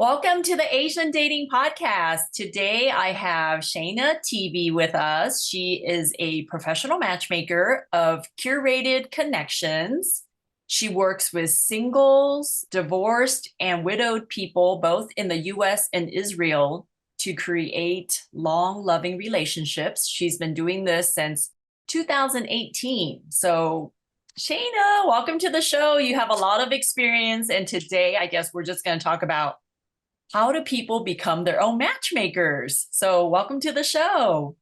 Welcome to the Asian Dating Podcast. Today I have Shana Tibi with us. She is a professional matchmaker of curated connections. She works with singles, divorced, and widowed people, both in the US and Israel, to create long, loving relationships. She's been doing this since 2018. So Shana, welcome to the show. You have a lot of experience. And today, I guess we're just going to talk about how do people become their own matchmakers? So welcome to the show.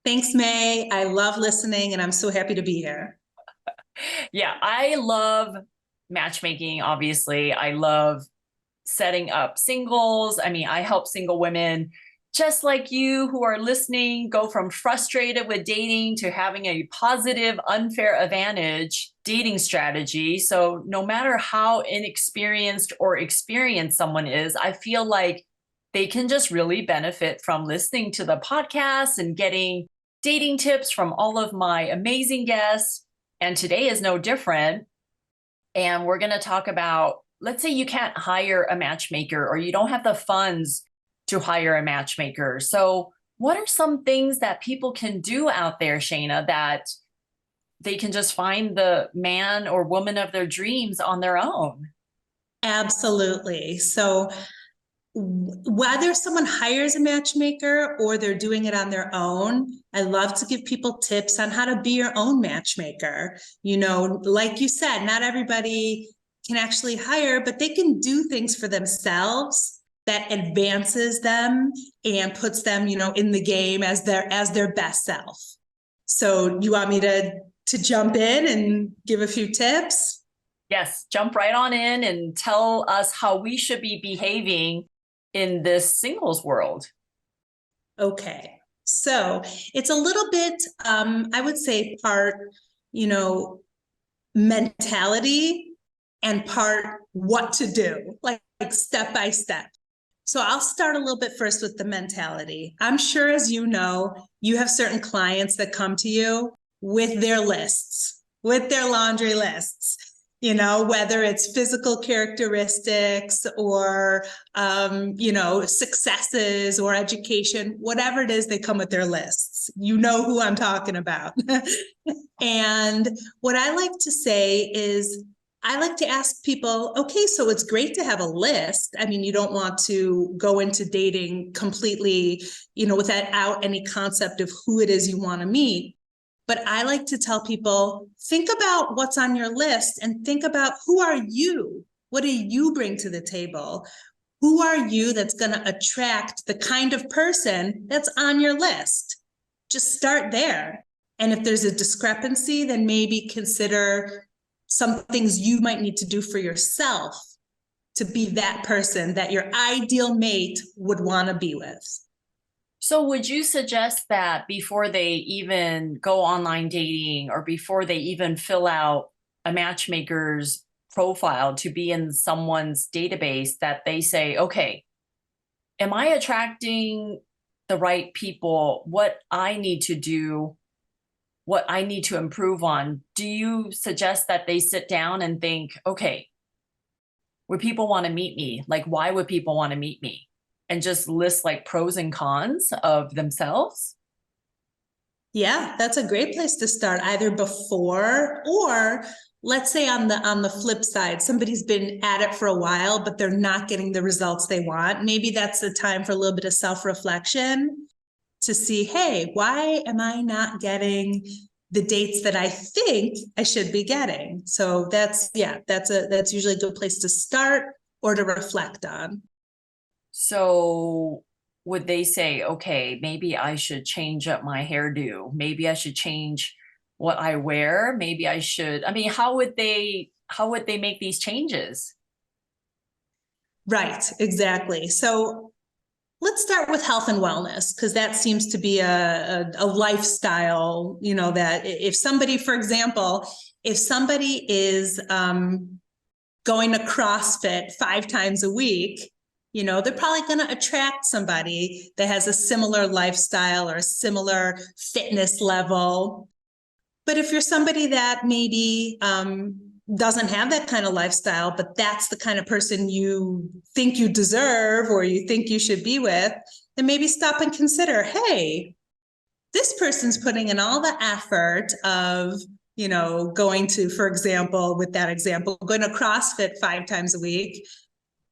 Thanks, May. I love listening and I'm so happy to be here. Yeah, I love matchmaking, obviously. I love setting up singles. I help single women just like you who are listening go from frustrated with dating to having a positive, unfair advantage dating strategy. So no matter how inexperienced or experienced someone is, I feel like they can just really benefit from listening to the podcast and getting dating tips from all of my amazing guests. And today is no different. And we're going to talk about, let's say you can't hire a matchmaker or you don't have the funds to hire a matchmaker. So what are some things that people can do out there, Shana, that they can just find the man or woman of their dreams on their own? Absolutely. So whether someone hires a matchmaker or they're doing it on their own, I love to give people tips on how to be your own matchmaker. Like you said, not everybody can actually hire, but they can do things for themselves that advances them and puts them, in the game as their best self. So you want me to jump in and give a few tips? Yes, jump right on in and tell us how we should be behaving in this singles world. Okay. So it's a little bit, I would say part, mentality and part what to do, like step by step. So I'll start a little bit first with the mentality. I'm sure, as you know, you have certain clients that come to you with their lists, with their laundry lists, whether it's physical characteristics or, successes or education, whatever it is, they come with their lists. You know who I'm talking about. And what I like to say is, I like to ask people, okay, so it's great to have a list. You don't want to go into dating completely, without any concept of who it is you want to meet. But I like to tell people, think about what's on your list and think about who are you? What do you bring to the table? Who are you that's going to attract the kind of person that's on your list? Just start there. And if there's a discrepancy, then maybe consider some things you might need to do for yourself to be that person that your ideal mate would want to be with. So would you suggest that before they even go online dating or before they even fill out a matchmaker's profile to be in someone's database, that they say, okay, am I attracting the right people? What I need to do, what I need to improve on? Do you suggest that they sit down and think, okay, would people want to meet me? Like, why would people want to meet me? And just list like pros and cons of themselves? Yeah, that's a great place to start, either before or let's say on the flip side, somebody's been at it for a while, but they're not getting the results they want. Maybe that's the time for a little bit of self-reflection to see, hey, why am I not getting the dates that I think I should be getting? So that's usually a good place to start or to reflect on. So would they say, okay, maybe I should change up my hairdo. Maybe I should change what I wear. Maybe I should, how would they make these changes? Right, exactly. So let's start with health and wellness, because that seems to be a lifestyle, that if somebody, for example, if somebody is going to CrossFit 5 times a week, they're probably going to attract somebody that has a similar lifestyle or a similar fitness level. But if you're somebody that maybe doesn't have that kind of lifestyle, but that's the kind of person you think you deserve or you think you should be with, then maybe stop and consider, hey, this person's putting in all the effort of, going to, for example, with that example, going to CrossFit 5 times a week,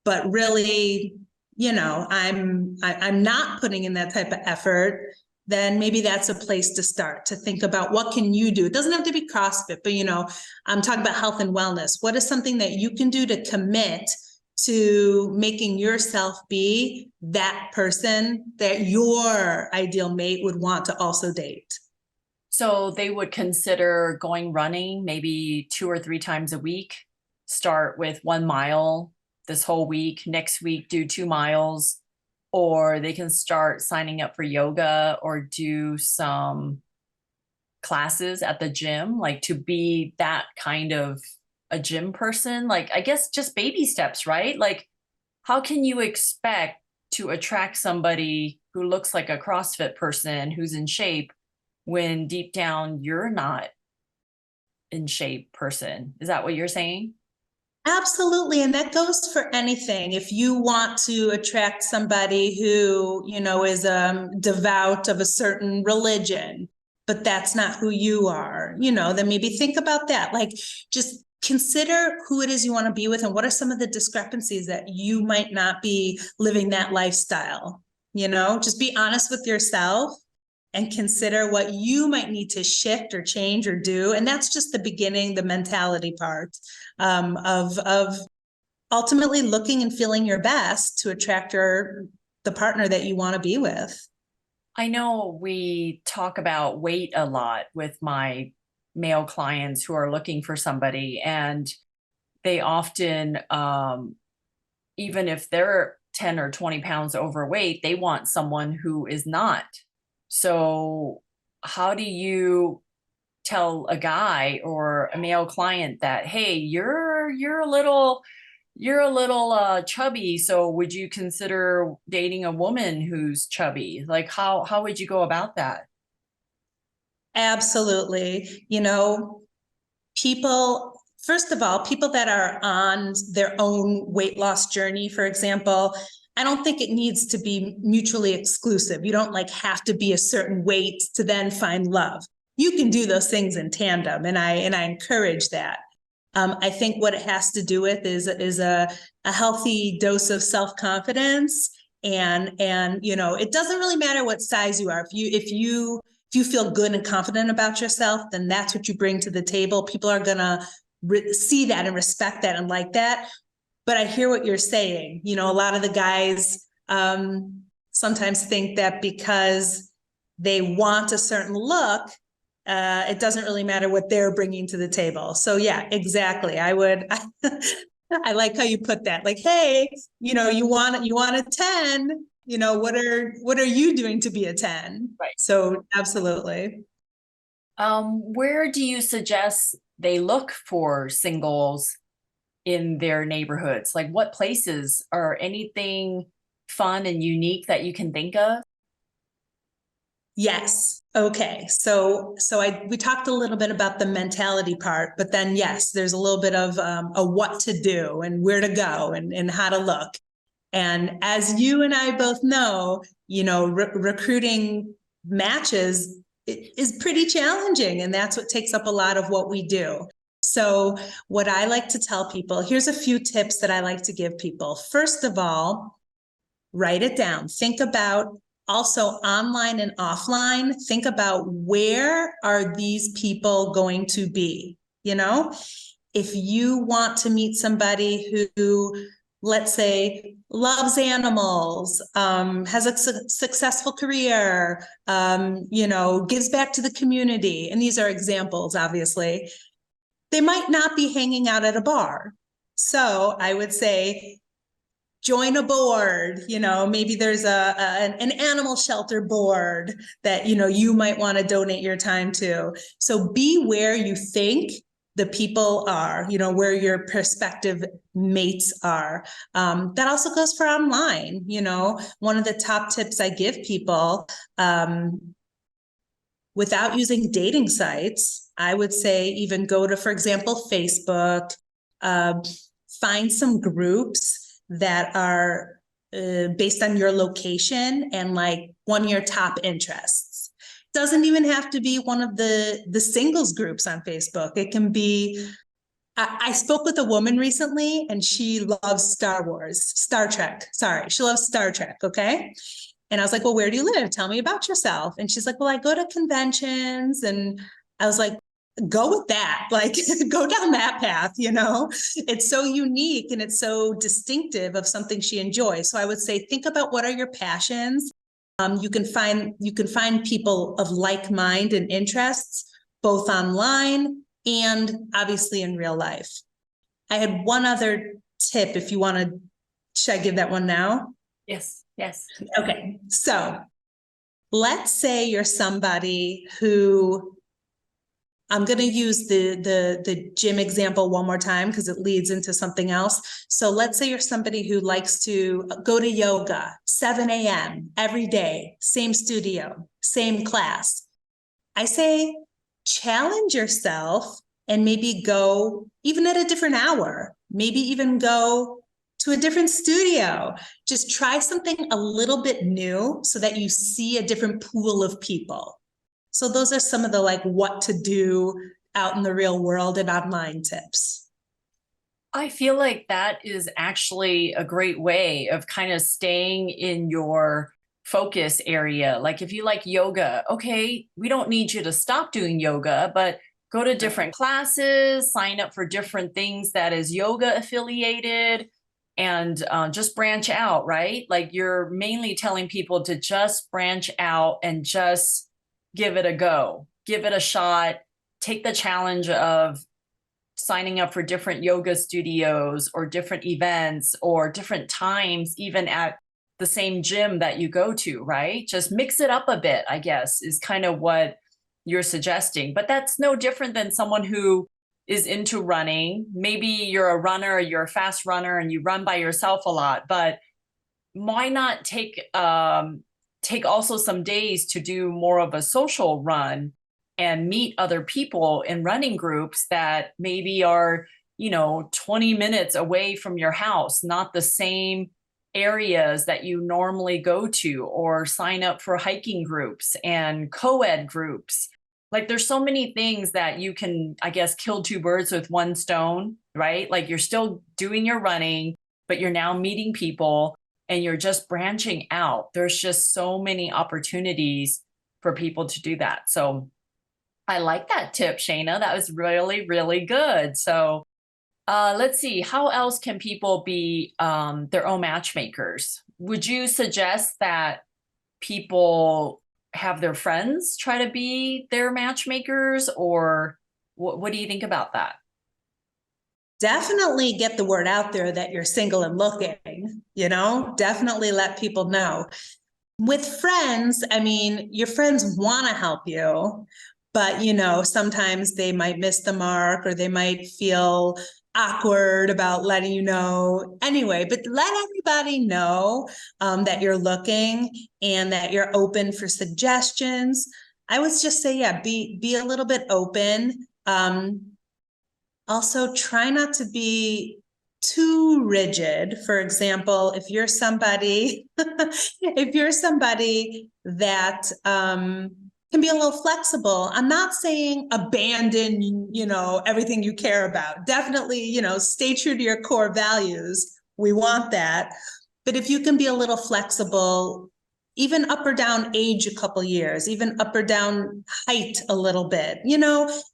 but really, I'm not putting in that type of effort. Then maybe that's a place to start to think about what can you do. It doesn't have to be CrossFit, but I'm talking about health and wellness. What is something that you can do to commit to making yourself be that person that your ideal mate would want to also date? So they would consider going running maybe 2 or 3 times a week. Start with 1 mile this whole week. Next week, do 2 miles. Or they can start signing up for yoga or do some classes at the gym, like to be that kind of a gym person. Like, I guess just baby steps, right? Like, how can you expect to attract somebody who looks like a CrossFit person who's in shape when deep down you're not in shape person? Is that what you're saying? Absolutely. And that goes for anything. If you want to attract somebody who, is devout of a certain religion, but that's not who you are, then maybe think about that. Like, just consider who it is you want to be with and what are some of the discrepancies that you might not be living that lifestyle. Just be honest with yourself and consider what you might need to shift or change or do. And that's just the beginning, the mentality part of ultimately looking and feeling your best to attract the partner that you want to be with. I know we talk about weight a lot with my male clients who are looking for somebody, and they often, even if they're 10 or 20 pounds overweight, they want someone who is not. So how do you tell a guy or a male client that, hey, you're a little chubby, so would you consider dating a woman who's chubby? Like, how would you go about that? Absolutely. People, first of all, people that are on their own weight loss journey, for example, I don't think it needs to be mutually exclusive. You don't like have to be a certain weight to then find love. You can do those things in tandem, and I encourage that. I think what it has to do with is a healthy dose of self-confidence, and it doesn't really matter what size you are. If you feel good and confident about yourself, then that's what you bring to the table. People are gonna see that and respect that and like that. But I hear what you're saying. A lot of the guys sometimes think that because they want a certain look, it doesn't really matter what they're bringing to the table. So yeah, exactly. I like how you put that. Like, hey, you want a 10. What are you doing to be a 10? Right. So absolutely. Where do you suggest they look for singles in their neighborhoods? Like, what places, or anything fun and unique that you can think of? Yes. Okay. So we talked a little bit about the mentality part, but then yes, there's a little bit of a what to do and where to go and how to look. And as you and I both know, recruiting matches is pretty challenging, and that's what takes up a lot of what we do. So what I like to tell people, here's a few tips that I like to give people. First of all, write it down. Think about also online and offline. Think about where are these people going to be? If you want to meet somebody who, let's say, loves animals, has a successful career, gives back to the community, and these are examples, obviously, they might not be hanging out at a bar. So I would say, join a board. Maybe there's an animal shelter board that you might want to donate your time to. So be where you think the people are, where your prospective mates are. That also goes for online. One of the top tips I give people, without using dating sites, I would say even go to, for example, Facebook, find some groups that are based on your location and like one of your top interests. Doesn't even have to be one of the singles groups on Facebook. It can be, I spoke with a woman recently and she loves Star Trek. Sorry, she loves Star Trek. Okay. And I was like, well, where do you live? Tell me about yourself. And she's like, well, I go to conventions. And I was like, go with that, like go down that path, you know. It's so unique and it's so distinctive of something she enjoys. So I would say think about what are your passions. You can find people of like mind and interests both online and obviously in real life. I had one other tip if you want to. Should I give that one now? Yes, yes. Okay, so let's say you're somebody who, I'm going to use the gym example one more time because it leads into something else. So let's say you're somebody who likes to go to yoga 7 a.m. every day, same studio, same class. I say challenge yourself and maybe go even at a different hour, maybe even go to a different studio. Just try something a little bit new so that you see a different pool of people. So those are some of the like what to do out in the real world and online tips. I feel like that is actually a great way of kind of staying in your focus area. Like if you like yoga, okay, we don't need you to stop doing yoga, but go to different classes, sign up for different things that is yoga affiliated, and just branch out, right? Like you're mainly telling people to just branch out and just give it a go, give it a shot, take the challenge of signing up for different yoga studios or different events or different times, even at the same gym that you go to, right? Just mix it up a bit, I guess, is kind of what you're suggesting. But that's no different than someone who is into running. Maybe you're a runner, you're a fast runner and you run by yourself a lot, but why not take also some days to do more of a social run and meet other people in running groups that maybe are, 20 minutes away from your house, not the same areas that you normally go to, or sign up for hiking groups and co-ed groups. Like there's so many things that you can, I guess, kill two birds with one stone, right? Like you're still doing your running, but you're now meeting people and you're just branching out. There's just so many opportunities for people to do that. So I like that tip, Shana. That was really, really good. So let's see, how else can people be their own matchmakers? Would you suggest that people have their friends try to be their matchmakers, or what do you think about that? Definitely get the word out there that you're single and looking, definitely let people know. With friends, I mean, your friends want to help you, but sometimes they might miss the mark or they might feel awkward about letting you know anyway. But let everybody know that you're looking and that you're open for suggestions. I would just say, yeah, be a little bit open. Also, try not to be too rigid. For example, if you're somebody that can be a little flexible, I'm not saying abandon, everything you care about. Definitely, stay true to your core values. We want that. But if you can be a little flexible, even up or down age a couple years, even up or down height a little bit,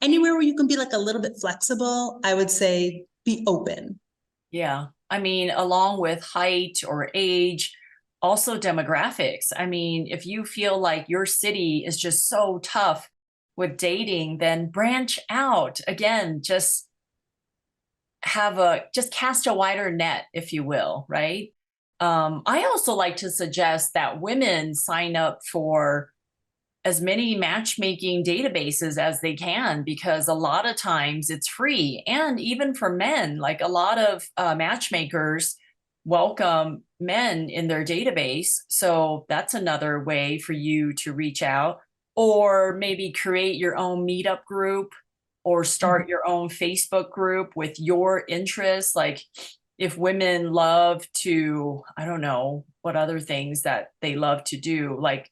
anywhere where you can be like a little bit flexible, I would say be open. Yeah. I mean, along with height or age, also demographics. I mean, if you feel like your city is just so tough with dating, then branch out. Again, just cast a wider net, if you will, right? I also like to suggest that women sign up for as many matchmaking databases as they can, because a lot of times it's free. And even for men, like a lot of matchmakers welcome men in their database. So that's another way for you to reach out. or maybe create your own meetup group or Mhm. start your own Facebook group with your interests. Like if women love to, I don't know what other things that they love to do, like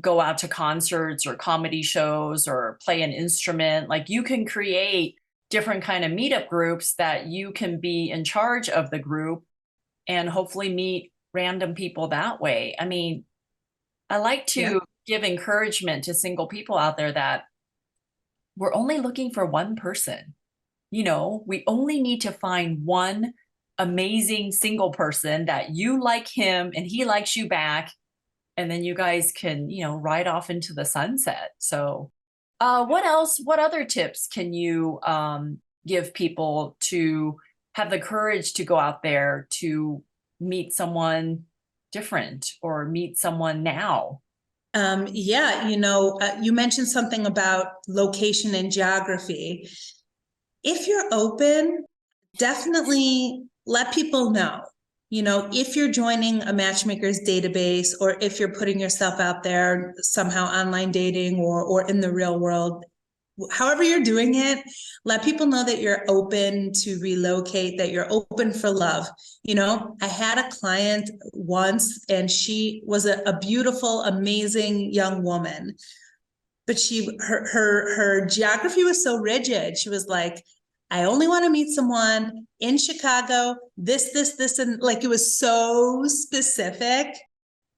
go out to concerts or comedy shows or play an instrument, like you can create different kind of meetup groups that you can be in charge of the group and hopefully meet random people that way. I mean, I like Yeah. to give encouragement to single people out there that we're only looking for one person. You know, we only need to find one amazing single person that you like him and he likes you back. And then you guys can, ride off into the sunset. So, what else? What other tips can you give people to have the courage to go out there to meet someone different or meet someone now? Yeah, you mentioned something about location and geography. If you're open, definitely let people know. If you're joining a matchmaker's database or if you're putting yourself out there somehow online dating or in the real world, however you're doing it, let people know that you're open to relocate, that you're open for love. I had a client once and she was a beautiful, amazing young woman, but her geography was so rigid. She was like, I only want to meet someone in Chicago, this, and like it was so specific.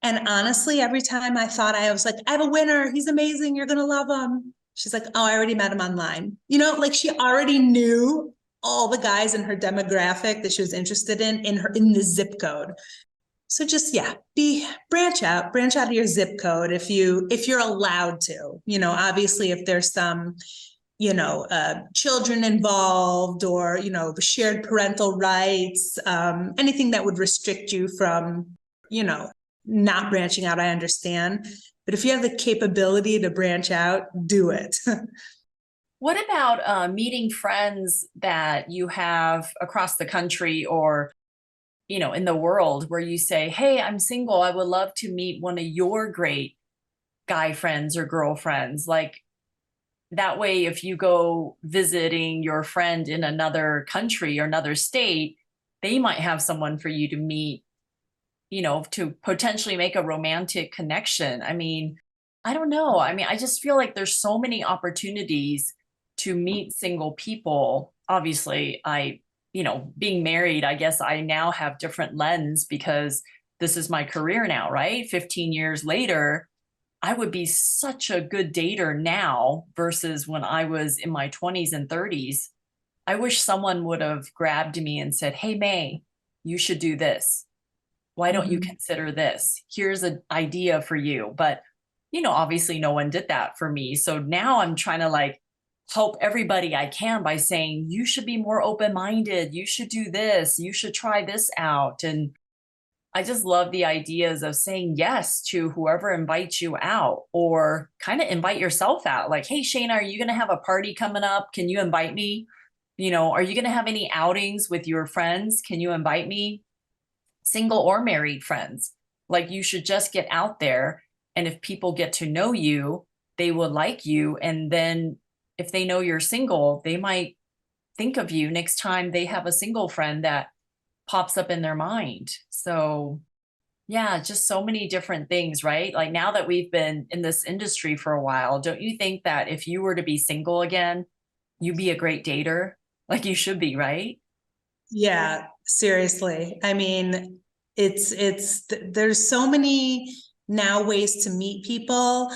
And honestly, every time I was like, I have a winner, he's amazing, you're gonna love him. She's like, oh, I already met him online. Like she already knew all the guys in her demographic that she was interested in the zip code. So just yeah, branch out of your zip code if you're allowed to. Obviously if there's some children involved or shared parental rights, anything that would restrict you from you know not branching out, I understand. But if you have the capability to branch out, do it. What about meeting friends that you have across the country or, in the world where you say, hey, I'm single. I would love to meet one of your great guy friends or girlfriends. Like that way, if you go visiting your friend in another country or another state, they might have someone for you to meet, to potentially make a romantic connection. I mean, I don't know. I mean, I just feel like there's so many opportunities to meet single people. Obviously, being married, I guess I now have different lens because this is my career now, right? 15 years later, I would be such a good dater now versus when I was in my 20s and 30s. I wish someone would have grabbed me and said, hey, May, you should do this. Why don't you Mhm. consider this? Here's an idea for you. But, obviously no one did that for me. So now I'm trying to like help everybody I can by saying, you should be more open minded. You should do this. You should try this out. And I just love the ideas of saying yes to whoever invites you out or kind of invite yourself out. Like, hey, Shana, are you going to have a party coming up? Can you invite me? Are you going to have any outings with your friends? Can you invite me? Single or married friends. Like, you should just get out there. And if people get to know you, they will like you. And then if they know you're single, they might think of you next time they have a single friend that pops up in their mind. So, yeah, just so many different things, right? Like now that we've been in this industry for a while, don't you think that if you were to be single again, you'd be a great dater? Like you should be, right? Yeah, seriously. I mean, there's so many now ways to meet people.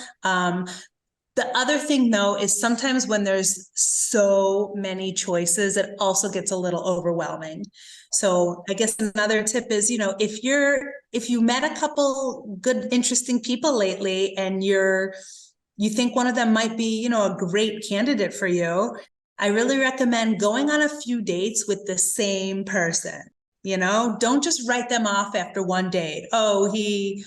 The other thing though is sometimes when there's so many choices, it also gets a little overwhelming. So I guess another tip is, if you met a couple good, interesting people lately and you think one of them might be, a great candidate for you, I really recommend going on a few dates with the same person. Don't just write them off after one date. Oh, he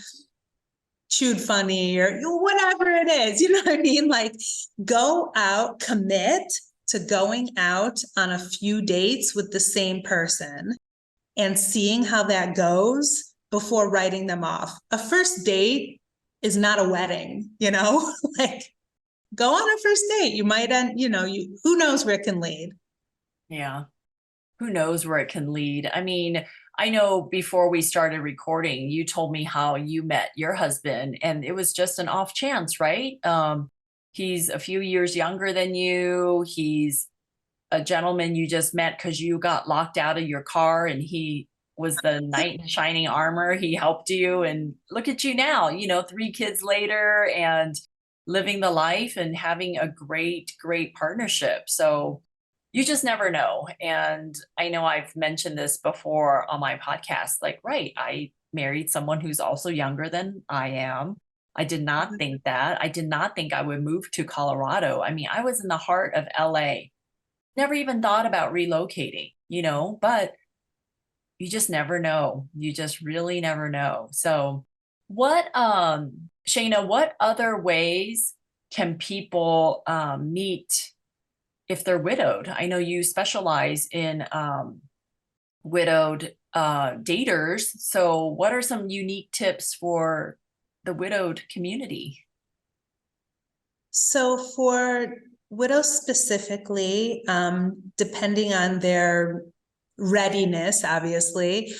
chewed funny or whatever it is. You know what I mean? Like go out, commit to going out on a few dates with the same person and seeing how that goes before writing them off. A first date, is not a wedding, like go on a first date. You might end, who knows where it can lead. Yeah. Who knows where it can lead? I mean, I know before we started recording, you told me how you met your husband, and it was just an off chance, right? He's a few years younger than you. He's a gentleman you just met because you got locked out of your car, and he was the knight in shining armor. He helped you, and look at you now, 3 kids later and living the life and having a great, great partnership. So you just never know. And I know I've mentioned this before on my podcast, like, right, I married someone who's also younger than I am. I did not think that. I did not think I would move to Colorado. I mean, I was in the heart of LA. Never even thought about relocating, but you just never know. You just really never know. So Shana, what other ways can people meet if they're widowed? I know you specialize in widowed daters. So what are some unique tips for the widowed community? So for widows specifically, depending on their readiness, obviously,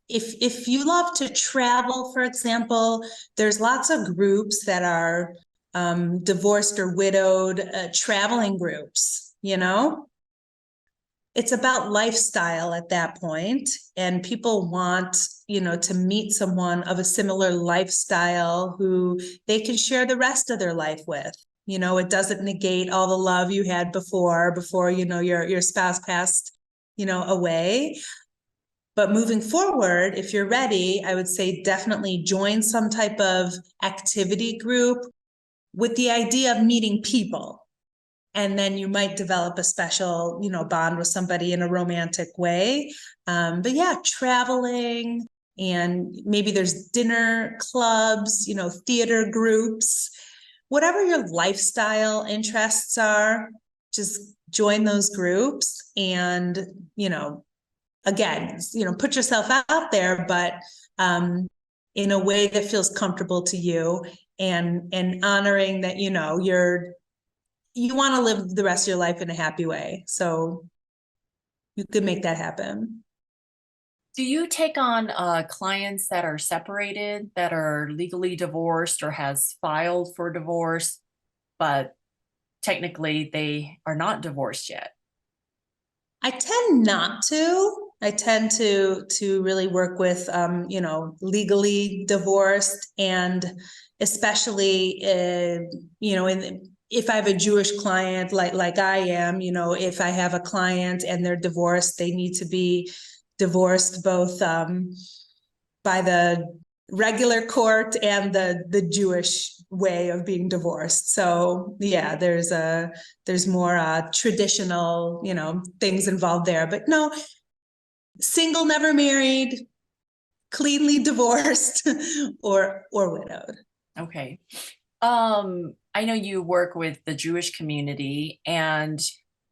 if you love to travel, for example, there's lots of groups that are divorced or widowed traveling groups, It's about lifestyle at that point, and people want, to meet someone of a similar lifestyle who they can share the rest of their life with. It doesn't negate all the love you had before, your spouse passed, away. But moving forward, if you're ready, I would say definitely join some type of activity group with the idea of meeting people. And then you might develop a special, bond with somebody in a romantic way. But yeah, traveling, and maybe there's dinner clubs, theater groups, whatever your lifestyle interests are, just join those groups and, again, put yourself out there, but in a way that feels comfortable to you, and honoring that, you want to live the rest of your life in a happy way. So you could make that happen. Do you take on clients that are separated, that are legally divorced or has filed for divorce, but technically they are not divorced yet? I tend not to. I tend to really work with legally divorced, and especially if I have a Jewish client like I am, if I have a client and they're divorced, they need to be divorced both by the regular court and the Jewish way of being divorced. So yeah, there's more traditional, things involved there. But no, single, never married, cleanly divorced, or widowed. Okay. I know you work with the Jewish community, and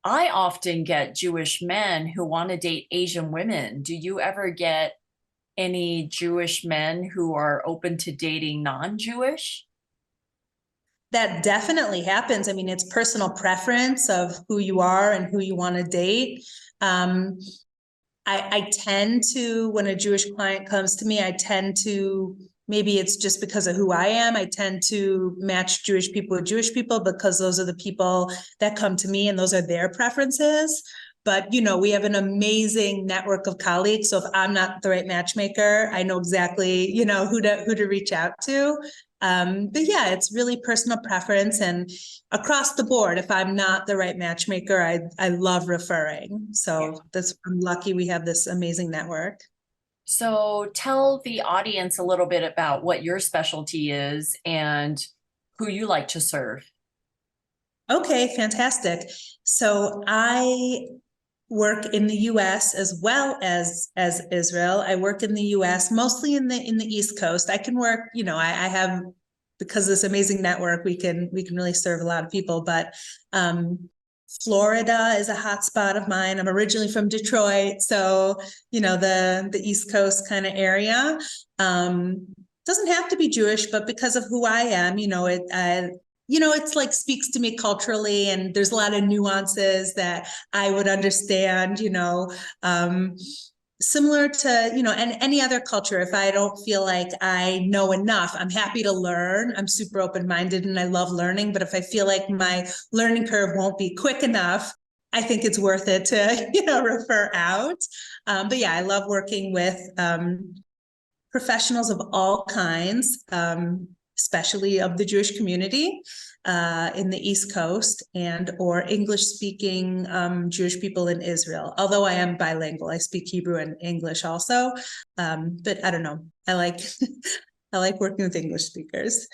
I often get Jewish men who want to date Asian women. Do you ever get any Jewish men who are open to dating non-Jewish? That definitely happens. I mean, it's personal preference of who you are and who you want to date. I tend to, when a Jewish client comes to me, I tend to, maybe it's just because of who I am, I tend to match Jewish people with Jewish people because those are the people that come to me and those are their preferences. But, we have an amazing network of colleagues. So if I'm not the right matchmaker, I know exactly, who to reach out to. But yeah, it's really personal preference, and across the board, if I'm not the right matchmaker, I love referring. So I'm lucky we have this amazing network. So tell the audience a little bit about what your specialty is and who you like to serve. Okay, fantastic. So I work in the US as well as Israel. I work in the US, mostly in the East Coast. I can work, I have, because of this amazing network, we can really serve a lot of people, but Florida is a hot spot of mine. I'm originally from Detroit, so the East Coast kind of area. doesn't have to be Jewish, but because of who I am, it's like speaks to me culturally, and there's a lot of nuances that I would understand, similar to, and any other culture. If I don't feel like I know enough, I'm happy to learn. I'm super open-minded and I love learning. But if I feel like my learning curve won't be quick enough, I think it's worth it to, refer out. But yeah, I love working with professionals of all kinds, especially of the Jewish community in the East Coast, and or English speaking Jewish people in Israel. Although I am bilingual, I speak Hebrew and English also. But I don't know. I like I like working with English speakers.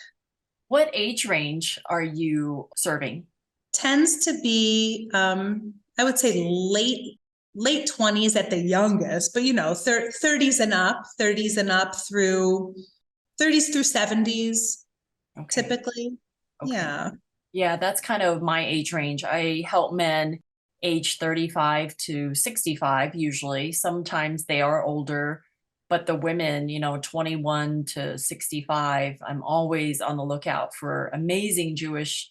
What age range are you serving? Tends to be I would say late 20s at the youngest, but 30s and up, 30s and up through 30s through 70s, Okay. typically. Okay. Yeah. Yeah, that's kind of my age range. I help men age 35 to 65 usually. Sometimes they are older, but the women, 21 to 65, I'm always on the lookout for amazing Jewish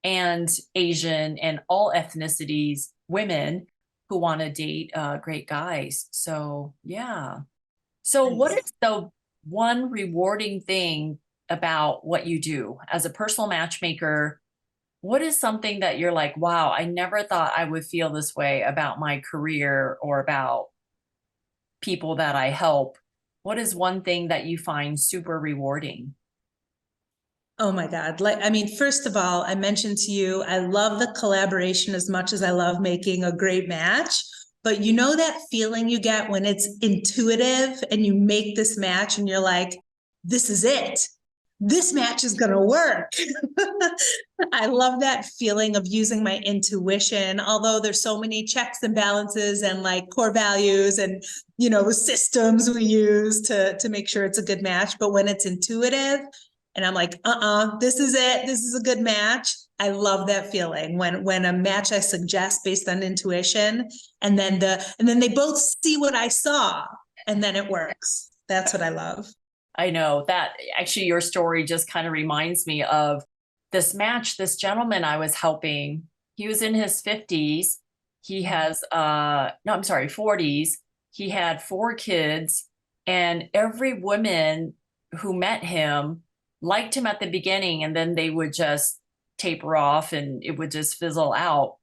and Asian and all ethnicities women who want to date great guys. So, yeah. So, what Nice. is the one rewarding thing about what you do as a personal matchmaker? What is something that you're like, wow, I never thought I would feel this way about my career or about people that I help? What is one thing that you find super rewarding? Oh my God. First of all, I mentioned to you, I love the collaboration as much as I love making a great match. But you know that feeling you get when it's intuitive and you make this match and you're like, this is it. This match is going to work. I love that feeling of using my intuition, although there's so many checks and balances and like core values and, systems we use to make sure it's a good match. But when it's intuitive, and I'm like, this is it. This is a good match. I love that feeling when a match I suggest based on intuition, and then they both see what I saw, and then it works. That's what I love. I know that actually your story just kind of reminds me of this match, this gentleman I was helping. He was in his 50s. He has no, I'm sorry, 40s. He had 4 kids, and every woman who met him liked him at the beginning, and then they would just taper off and it would just fizzle out.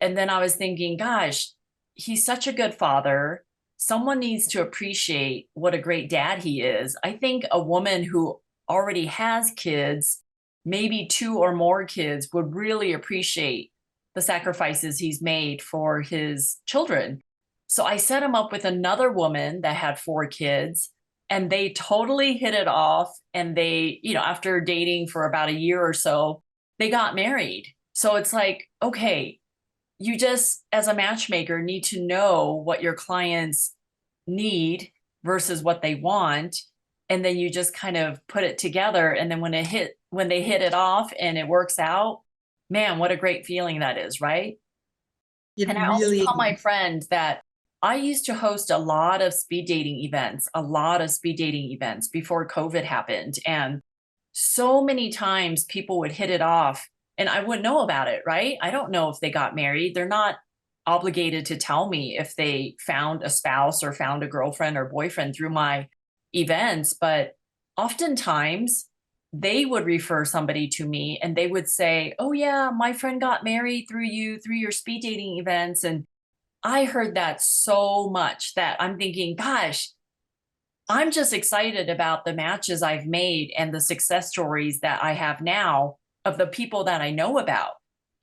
And then I was thinking, gosh, he's such a good father. Someone needs to appreciate what a great dad he is. I think a woman who already has kids, maybe 2 or more kids, would really appreciate the sacrifices he's made for his children. So I set him up with another woman that had 4 kids, and they totally hit it off. And they, after dating for about a year or so, they got married. So it's like, okay, you just, as a matchmaker, need to know what your clients need versus what they want. And then you just kind of put it together. And then when they hit it off and it works out, man, what a great feeling that is, right? It And I always really, tell my friend that I used to host a lot of speed dating events, before COVID happened. And so many times people would hit it off and I wouldn't know about it, right? I don't know if they got married. They're not obligated to tell me if they found a spouse or found a girlfriend or boyfriend through my events. But oftentimes they would refer somebody to me and they would say, oh, yeah, my friend got married through you, through your speed dating events. And I heard that so much that I'm thinking, gosh, I'm just excited about the matches I've made and the success stories that I have now of the people that I know about.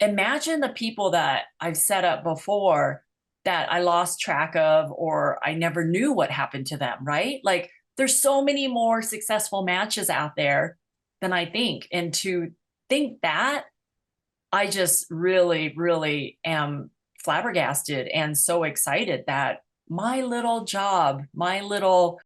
Imagine the people that I've set up before that I lost track of or I never knew what happened to them, right? Like there's so many more successful matches out there than I think. And to think that, I just really, really am flabbergasted and so excited that my little job, my little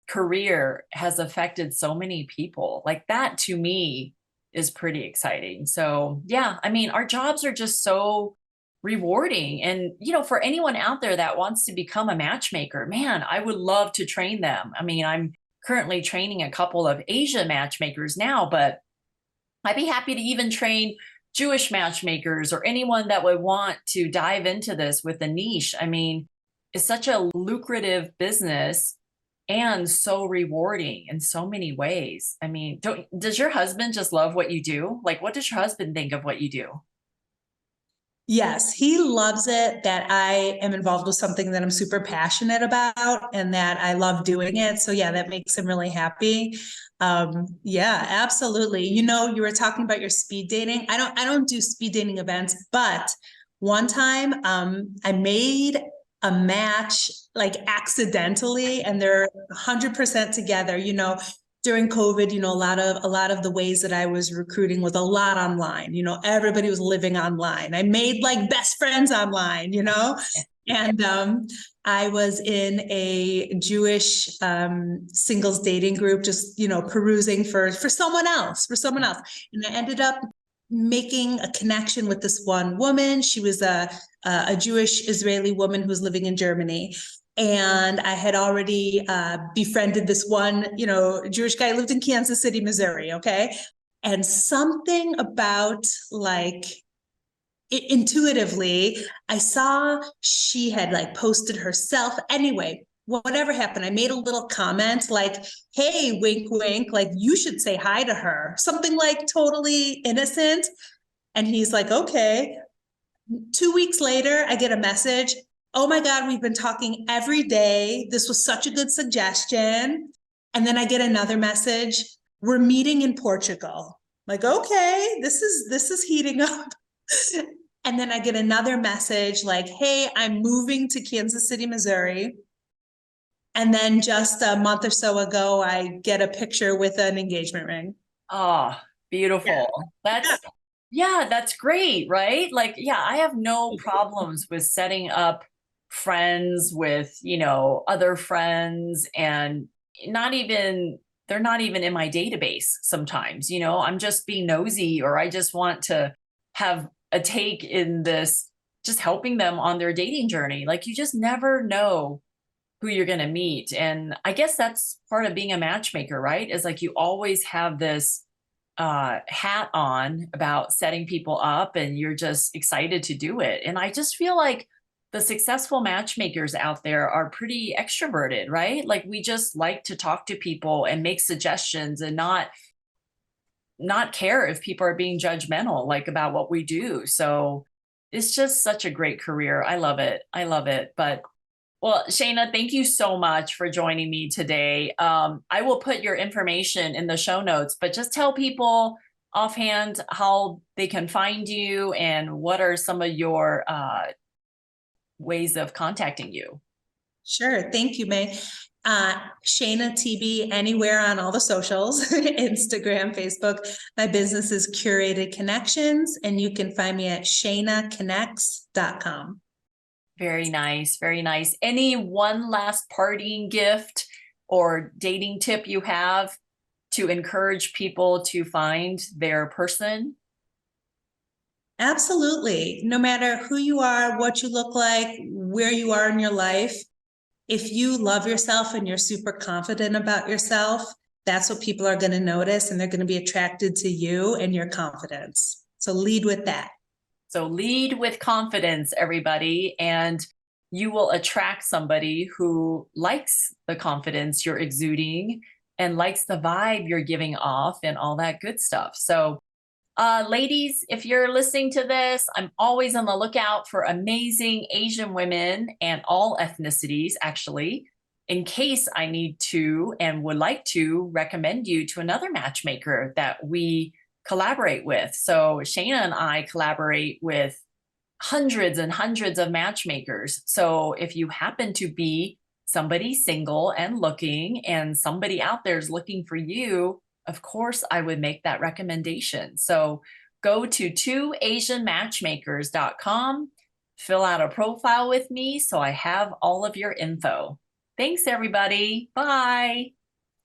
career has affected so many people. Like that to me is pretty exciting. So, yeah, I mean, our jobs are just so rewarding. And, for anyone out there that wants to become a matchmaker, man, I would love to train them. I mean, I'm currently training a couple of Asian matchmakers now, but I'd be happy to even train Jewish matchmakers or anyone that would want to dive into this with a niche. I mean, it's such a lucrative business and so rewarding in so many ways. I mean, does your husband just love what you do? Like, what does your husband think of what you do? Yes, he loves it that I am involved with something that I'm super passionate about and that I love doing it. So yeah, that makes him really happy. Yeah, absolutely. You know, you were talking about your speed dating. I don't do speed dating events, but one time I made a match like accidentally and they're 100% together. You know, during COVID, you know, a lot of the ways that I was recruiting was a lot online. You know, everybody was living online. I made like best friends online, you know, and I was in a Jewish singles dating group, just you know, perusing for someone else, and I ended up making a connection with this one woman. She was a Jewish Israeli woman who was living in Germany, and I had already befriended this one, you know, Jewish guy who lived in Kansas City, Missouri. Okay. And something about like intuitively, I saw she had like posted herself. Anyway, whatever happened, I made a little comment like, hey, wink, wink, like you should say hi to her. Something like totally innocent. And he's like, okay. 2 weeks later, I get a message. Oh my God, we've been talking every day. This was such a good suggestion. And then I get another message. We're meeting in Portugal. Like, okay, this is heating up. And then I get another message like, hey, I'm moving to Kansas City, Missouri. And then just a month or so ago, I get a picture with an engagement ring. Oh, Yeah. beautiful. Yeah. Yeah, that's great, right? Like, yeah, I have no problems with setting up friends with, other friends and not even, they're not even in my database sometimes, I'm just being nosy or I just want to have a take in this, just helping them on their dating journey. Like, you just never know who you're going to meet. And I guess that's part of being a matchmaker, right? Is like you always have this hat on about setting people up and you're just excited to do it. And I just feel like the successful matchmakers out there are pretty extroverted, right? Like we just like to talk to people and make suggestions and not care if people are being judgmental like about what we do. So it's just such a great career. I love it. I love it. But well, Shana, thank you so much for joining me today. I will put your information in the show notes, but just tell people offhand how they can find you and what are some of your ways of contacting you. Sure. Thank you, May. Shana Tibi anywhere on all the socials, Instagram, Facebook. My business is Curated Connections, and you can find me at shanaconnects.com. Very nice. Very nice. Any one last parting gift or dating tip you have to encourage people to find their person? Absolutely. No matter who you are, what you look like, where you are in your life, if you love yourself and you're super confident about yourself, that's what people are going to notice and they're going to be attracted to you and your confidence. So lead with that. So lead with confidence, everybody, and you will attract somebody who likes the confidence you're exuding and likes the vibe you're giving off and all that good stuff. So ladies, if you're listening to this, I'm always on the lookout for amazing Asian women and all ethnicities, actually, in case I need to and would like to recommend you to another matchmaker that we collaborate with. So Shana and I collaborate with hundreds and hundreds of matchmakers. So if you happen to be somebody single and looking and somebody out there is looking for you, of course, I would make that recommendation. So go to twoasianmatchmakers.com, fill out a profile with me so I have all of your info. Thanks, everybody. Bye.